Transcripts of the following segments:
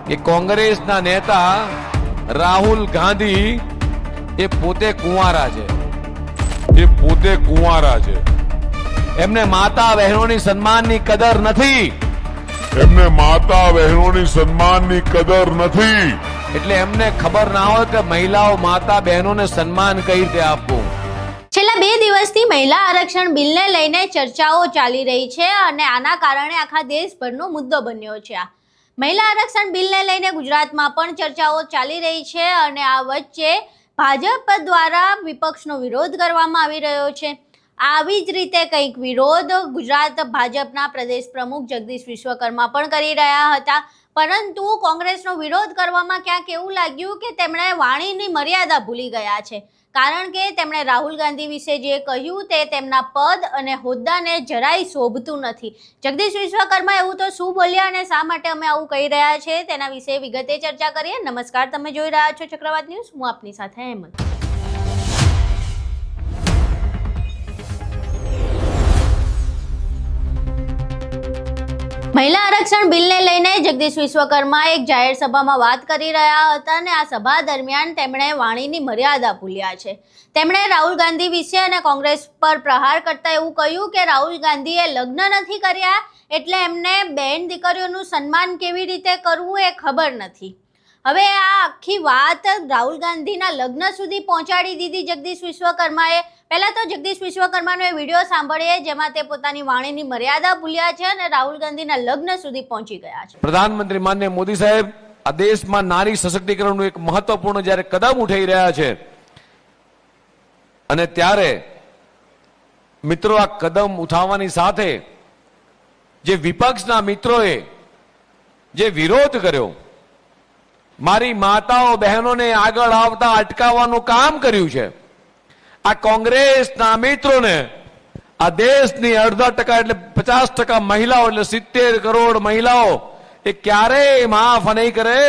કે કોંગ્રેસના નેતા રાહુલ ગાંધી એ પોતે કુંવારા છે, એમને માતા બહેનોની સન્માનની કદર નથી, એટલે એમને ખબર ના હોય કે મહિલાઓ માતા બહેનોને સન્માન કઈ રીતે આપવું। છેલ્લા 2 દિવસથી મહિલા આરક્ષણ બિલને લઈને ચર્ચાઓ ચાલી રહી છે અને આના કારણે આખા દેશભરનો મુદ્દો બન્યો છે। આ મહિલા આરક્ષણ બિલને લઈને ગુજરાતમાં પણ ચર્ચાઓ ચાલી રહી છે અને આ વચ્ચે ભાજપ દ્વારા વિપક્ષનો વિરોધ કરવામાં આવી રહ્યો છે। આવી જ રીતે કંઈક વિરોધ ગુજરાત ભાજપના પ્રદેશ પ્રમુખ જગદીશ વિશ્વકર્મા પણ કરી રહ્યા હતા, પરંતુ કોંગ્રેસનો વિરોધ કરવામાં ક્યાંક એવું લાગ્યું કે તેમણે વાણીની મર્યાદા ભૂલી ગયા છે, કારણ કે તેમણે રાહુલ ગાંધી વિશે જે કહ્યું તે તેમના પદ અને હોદ્દાને જરાય શોભતું નથી। જગદીશ વિશ્વકર્મા એવું તો શું બોલ્યા અને શા માટે અમે આવું કહી રહ્યા છે તેના વિશે વિગતે ચર્ચા કરીએ। નમસ્કાર, તમે જોઈ રહ્યા છો ચક્રવાત ન્યૂઝ, હું આપની સાથે અહેમદ। મહિલા આરક્ષણ બિલને લઈને જગદીશ વિશ્વકર્મા એક જાહેર સભામાં વાત કરી રહ્યા હતા અને આ સભા દરમિયાન તેમણે વાણીની મર્યાદા ભૂલ્યા છે। તેમણે રાહુલ ગાંધી વિશે અને કોંગ્રેસ પર પ્રહાર કરતા એવું કહ્યું કે રાહુલ ગાંધીએ લગ્ન નથી કર્યા એટલે એમને બહેન દીકરીઓનું સન્માન કેવી રીતે કરવું એ ખબર નથી। હવે આ આખી વાત રાહુલ ગાંધીના લગ્ન સુધી પહોંચાડી દીધી જગદીશ વિશ્વકર્માએ। પહેલા તો જગદીશ વિશ્વકર્માનો એ વિડીયો સાંભળીએ જેમાં તે પોતાની વાણીની મર્યાદા ભૂલ્યા છે અને રાહુલ ગાંધીના લગ્ન સુધી પહોંચી ગયા છે। પ્રધાનમંત્રી માનનીય મોદી સાહેબ આ દેશમાં નારી સશક્તિકરણનું એક મહત્વપૂર્ણ જ્યારે કદમ ઉઠાઈ રહ્યા છે અને ત્યારે મિત્રો આ કદમ ઉઠાવવાની સાથે જે વિપક્ષના મિત્રોએ જે વિરોધ કર્યો, મારી માતાઓ બહેનોને આગળ આવતા અટકાવવાનું કામ કર્યું છે, આ કોંગ્રેસના મિત્રોને આ દેશની 0.5% એટલે 50% મહિલાઓ એટલે 70 કરોડ મહિલાઓ એ ક્યારેય માફ નહીં કરે।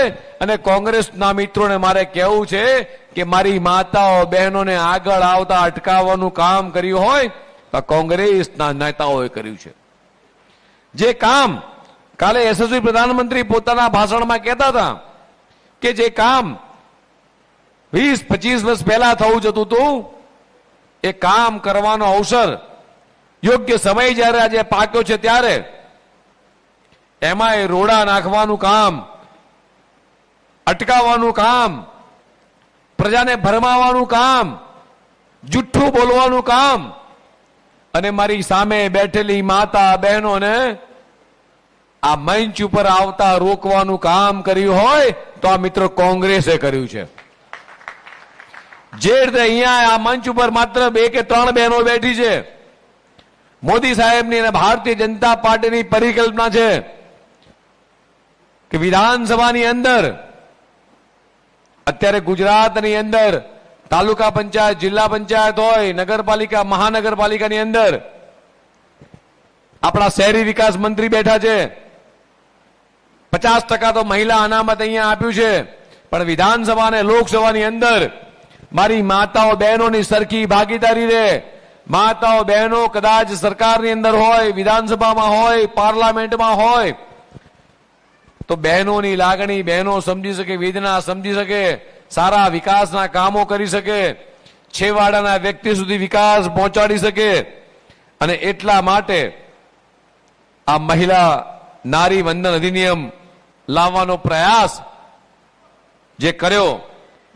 અને કોંગ્રેસના મિત્રોને મારે કહેવું છે કે મારી માતાઓ બહેનોને આગળ આવતા અટકાવવાનું કામ કર્યું હોય તો કોંગ્રેસના નેતાઓએ કર્યું છે। જે કામ કાલે યશસ્વી પ્રધાનમંત્રી પોતાના ભાષણમાં કહેતા હતા કે જે કામ 20-25 વર્ષ પહેલા થવું જતું હતું એ કામ કરવાનો અવસર યોગ્ય સમય જ્યારે આજે પાક્યો છે ત્યારે એમાં એ રોડા નાખવાનું કામ, અટકાવવાનું કામ, પ્રજાને ભરમાવાનું કામ, જુઠ્ઠું બોલવાનું કામ અને મારી સામે બેઠેલી માતા બહેનોને આ મંચ ઉપર આવતા રોકવાનું કામ કર્યું હોય તો આ મિત્રો કોંગ્રેસે કર્યું છે। જે રીતે અહીંયા આ મંચ ઉપર માત્ર 2 કે 3 બહેનો બેઠી છે, મોદી સાહેબની અને ભારતીય જનતા પાર્ટીની પરિકલ્પના છે કે વિધાનસભાની અંદર અત્યારે ગુજરાતની અંદર તાલુકા પંચાયત, જિલ્લા પંચાયત હોય, નગરપાલિકા, મહાનગરપાલિકાની અંદર આપણા શહેરી વિકાસ મંત્રી બેઠા છે, 50% તો મહિલા અનામત અહીંયા આપ્યું છે, પણ વિધાનસભા અને લોકસભાની અંદર મારી માતાઓ બહેનોની સરખી ભાગીદારી રહે। માતાઓ બહેનો કદાચ સરકારની અંદર હોય, વિધાનસભામાં હોય, પાર્લામેન્ટમાં હોય તો બહેનોની લાગણી બહેનો સમજી શકે, વેદના સમજી શકે, સારા વિકાસના કામો કરી શકે, છેવાડાના વ્યક્તિ સુધી વિકાસ પહોંચાડી શકે। અને એટલા માટે આ મહિલા નારી વંદન અધિનિયમ લાવવાનો પ્રયાસ જે કર્યો,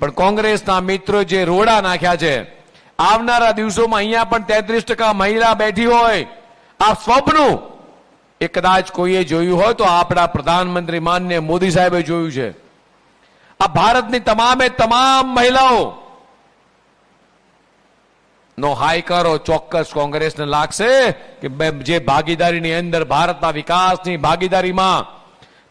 પણ કોંગ્રેસના મિત્રો જે રોડા નાખ્યા છે, આવનારા દિવસોમાં અહીંયા પણ 33% મહિલા બેઠી હોય આ સ્વપ્ન એ કદાચ કોઈએ જોયું હોય તો આપણા પ્રધાનમંત્રી માનનીય મોદી સાહેબે જોયું છે। આ ભારતની તમામે તમામ મહિલાઓ નો હાઈકરો ચોક્કસ કોંગ્રેસને લાગશે કે જે ભાગીદારીની અંદર ભારતના વિકાસની ભાગીદારીમાં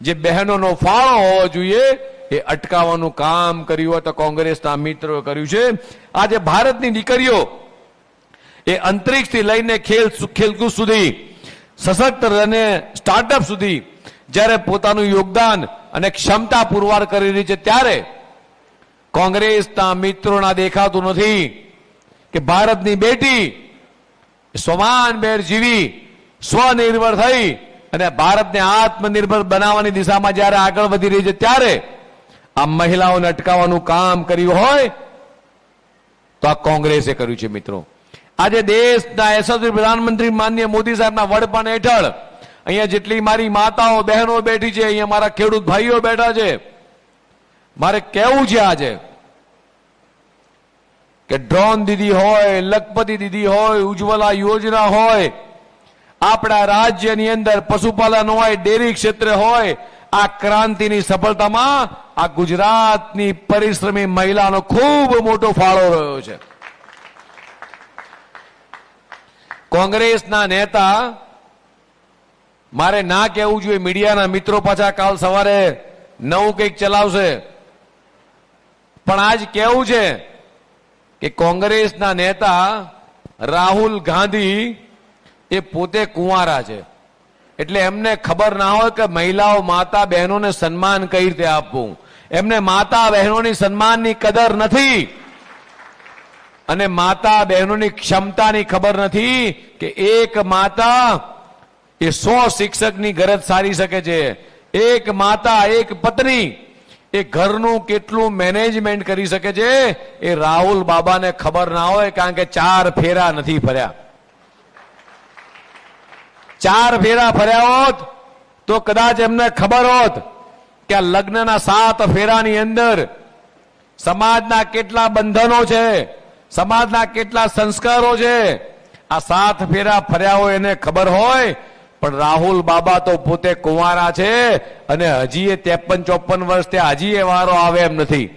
જે બહેનોનો ફાળો હોવો જોઈએ એ અટકાવવાનું કામ કર્યું હોય તો કોંગ્રેસના મિત્રોએ કર્યું છે। આજે ભારતની દીકરીઓ એ અંતરિક્ષથી લઈને ખેલકૂદ સુધી, સશક્ત અને સ્ટાર્ટઅપ સુધી જ્યારે પોતાનું યોગદાન અને ક્ષમતા પુરવાર કરી રહી છે ત્યારે કોંગ્રેસના મિત્રોના દેખાતું નથી કે ભારતની બેટી સ્વમાન બેર જીવી સ્વનિર્ભર થઈ અને ભારતને આત્મનિર્ભર બનાવવાની દિશામાં જ્યારે આગળ વધી રહી છે ત્યારે આ મહિલાઓને અટકાવવાનું કામ કર્યું હોય તો આ કોંગ્રેસે કર્યું છે. મિત્રો, આજે દેશના યશસ્વી પ્રધાનમંત્રી માનનીય મોદી સાહેબના વડપણ હેઠળ અહીંયા જેટલી મારી માતાઓ બહેનો બેઠી છે, અહીંયા મારા ખેડૂત ભાઈઓ બેઠા છે, મારે કહેવું છે આજે કે ડ્રોન દીદી હોય, લખપતિ દીદી હોય, ઉજ્જવલા યોજના હોય, આપણા રાજ્યની અંદર પશુપાલન હોય, ડેરી ક્ષેત્ર હોય, આ ક્રાંતિની સફળતામાં આ ગુજરાતની પરિશ્રમી મહિલાનો ખૂબ મોટો ફાળો રહ્યો છે. કોંગ્રેસના નેતા, મારે ના કહેવું જોઈએ, મીડિયાના મિત્રો પાછા કાલ સવારે નવું કંઈક ચલાવશે, પણ આજ કેવું છે કે કોંગ્રેસના નેતા રાહુલ ગાંધી એ પોતે કુંવારા છે, એટલે એમને ખબર ના હોય કે મહિલાઓ માતા બહેનોને સન્માન કઈ રીતે આપવું. એમને માતા બહેનોની સન્માનની કદર નથી અને માતા બહેનોની ક્ષમતાની ખબર નથી કે એક માતા એ 100 શિક્ષકની ગરજ સારી શકે છે. એક માતા, એક પત્ની એ ઘરનું કેટલું મેનેજમેન્ટ કરી શકે છે એ રાહુલ બાબાને ખબર ના હોય, કારણ કે 4 ફેરા નથી ફર્યા. 4 ફેરા ફર્યા હોત તો કદાચ એમને ખબર હોત કે આ લગ્નના 7 ફેરાની અંદર સમાજના કેટલા બંધનો છે, સમાજના કેટલા સંસ્કારો છે. આ 7 ફેરા ફર્યા હોય એને ખબર હોય, પણ રાહુલ બાબા તો પોતે કુંવારા છે અને હજી એ 53-54 વર્ષ ત્યાં હજી એ વારો આવે એમ નથી.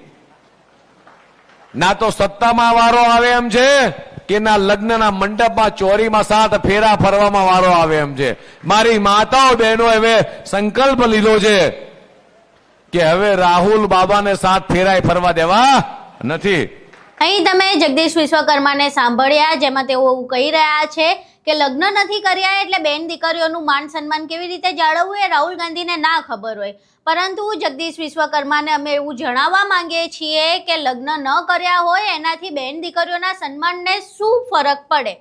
ના તો સત્તામાં વારો આવે એમ છે કે ના લગ્નના મંડપમાં ચોરીમાં 7 ફેરા ફરવામાં વારો આવે એમ છે. મારી માતાઓ બહેનો હવે સંકલ્પ લીધો છે કે હવે રાહુલ બાબાને 7 ફેરાય ફરવા દેવા નથી. અહીં તમે જગદીશ વિશ્વકર્માને સાંભળ્યા, જેમાં તેઓ એવું કહી રહ્યા છે કે લગ્ન નથી કર્યા એટલે બેન દીકરીઓનું માન સન્માન કેવી રીતે જાળવવું એ રાહુલ ગાંધીને ના ખબર હોય. પરંતુ જગદીશ વિશ્વકર્માને અમે એવું જણાવવા માંગીએ છીએ કે લગ્ન ન કર્યા હોય એનાથી બેન દીકરીઓના સન્માનને શું ફરક પડે.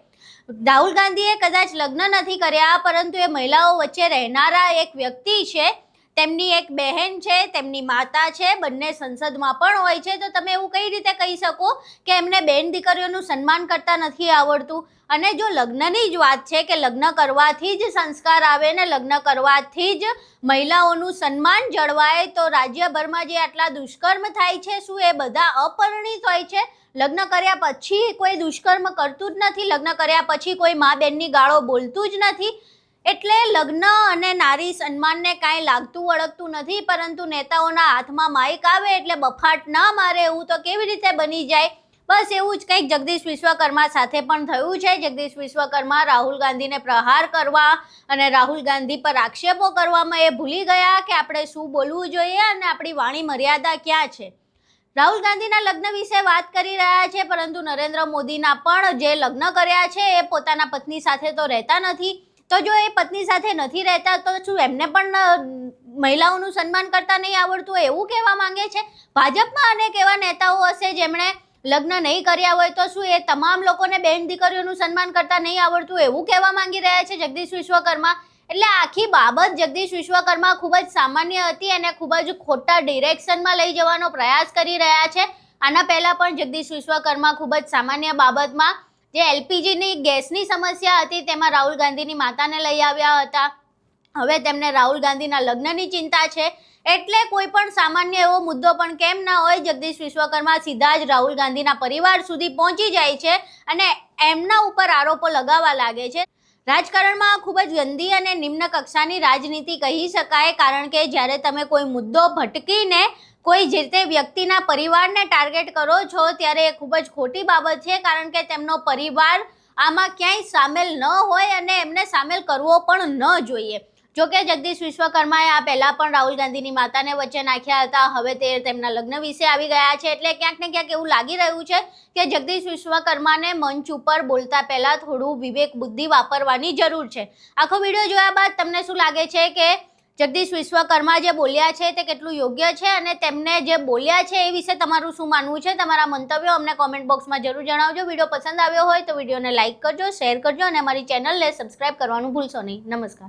રાહુલ ગાંધીએ કદાચ લગ્ન નથી કર્યા, પરંતુ એ મહિલાઓ વચ્ચે રહેનારા એક વ્યક્તિ છે, તેમની એક બહેન છે, તેમની માતા છે, બંને સંસદમાં પણ હોય છે. તો તમે એવું કઈ રીતે કહી શકો કે એમને બેન દીકરીઓનું સન્માન કરતા નથી આવડતું? અને જો લગ્નની જ વાત છે કે લગ્ન કરવાથી જ સંસ્કાર આવે ને લગ્ન કરવાથી જ મહિલાઓનું સન્માન જળવાય, તો રાજ્યભરમાં જે આટલા દુષ્કર્મ થાય છે શું એ બધા અપરિણિત હોય છે? લગ્ન કર્યા પછી કોઈ દુષ્કર્મ કરતું જ નથી, લગ્ન કર્યા પછી કોઈ મા બેનની ગાળો બોલતું જ નથી. એટલે લગ્ન અને નારી સન્માનને કાંઈ લાગતું વળગતું નથી, પરંતુ નેતાઓના હાથમાં માઇક આવે એટલે બફાટ ના મારે એવું તો કેવી રીતે બની જાય? બસ એવું જ કંઈક જગદીશ વિશ્વકર્મા સાથે પણ થયું છે. જગદીશ વિશ્વકર્મા રાહુલ ગાંધીને પ્રહાર કરવા અને રાહુલ ગાંધી પર આક્ષેપો કરવામાં એ ભૂલી ગયા કે આપણે શું બોલવું જોઈએ અને આપણી વાણી મર્યાદા ક્યાં છે. રાહુલ ગાંધીના લગ્ન વિશે વાત કરી રહ્યા છે, પરંતુ નરેન્દ્ર મોદીના પણ જે લગ્ન કર્યા છે એ પોતાના પત્ની સાથે તો રહેતા નથી. તો જો એ પત્ની સાથે નથી રહેતા તો શું એમને પણ મહિલાઓનું સન્માન કરતા નહીં આવડતું એવું કહેવા માંગે છે? ભાજપમાં અનેક એવા નેતાઓ હશે જેમણે લગ્ન નહીં કર્યા હોય, તો શું એ તમામ લોકોને બેન દીકરીઓનું સન્માન કરતા નહીં આવડતું એવું કહેવા માંગી રહ્યા છે જગદીશ વિશ્વકર્મા? એટલે આખી બાબત જગદીશ વિશ્વકર્મા ખૂબ જ સામાન્ય હતી અને ખૂબ જ ખોટા ડિરેક્શનમાં લઈ જવાનો પ્રયાસ કરી રહ્યા છે. આના પહેલા પણ જગદીશ વિશ્વકર્મા ખૂબ જ સામાન્ય બાબતમાં જે એલપીજીની ગેસની સમસ્યા હતી તેમાં રાહુલ ગાંધીની માતાને લઈ આવ્યા હતા. હવે તેમને રાહુલ ગાંધીના લગ્નની ચિંતા છે, એટલે કોઈ પણ સામાન્ય એવો મુદ્દો પણ કેમ ના હોય, જગદીશ વિશ્વકર્મા સીધા જ રાહુલ ગાંધીના પરિવાર સુધી પહોંચી જાય છે અને એમના ઉપર આરોપો લગાવવા લાગે છે. રાજકારણમાં ખૂબ જ ગંદી અને નિમ્ન કક્ષાની રાજનીતિ કહી શકાય, કારણ કે જ્યારે તમે કોઈ મુદ્દો ભટકીને કોઈ જે તે વ્યક્તિના પરિવારને ટાર્ગેટ કરો છો ત્યારે એ ખૂબ જ ખોટી બાબત છે, કારણ કે તેમનો પરિવાર આમાં ક્યાંય સામેલ ન હોય અને એમને સામેલ કરવો પણ ન જોઈએ. જોકે જગદીશ વિશ્વકર્માએ આ પહેલાં પણ રાહુલ ગાંધીની માતાને વચ્ચે નાખ્યા હતા, હવે તે તેમના લગ્ન વિશે આવી ગયા છે. એટલે ક્યાંક ને ક્યાંક એવું લાગી રહ્યું છે કે જગદીશ વિશ્વકર્માને મંચ ઉપર બોલતા પહેલાં થોડું વિવેક બુદ્ધિ વાપરવાની જરૂર છે. આખો વિડીયો જોયા બાદ તમને શું લાગે છે કે જગદીશ વિશ્વકર્મા જે બોલ્યા છે તે કેટલું યોગ્ય છે અને તેમને જે બોલ્યા છે એ વિશે તમારું શું માનવું છે? તમારા મંતવ્યો અમને કોમેન્ટ બોક્સમાં જરૂર જણાવજો. વિડીયો પસંદ આવ્યો હોય તો વિડીયોને લાઇક કરજો, શેર કરજો અને અમારી ચેનલને સબસ્ક્રાઇબ કરવાનું ભૂલશો નહીં. નમસ્કાર.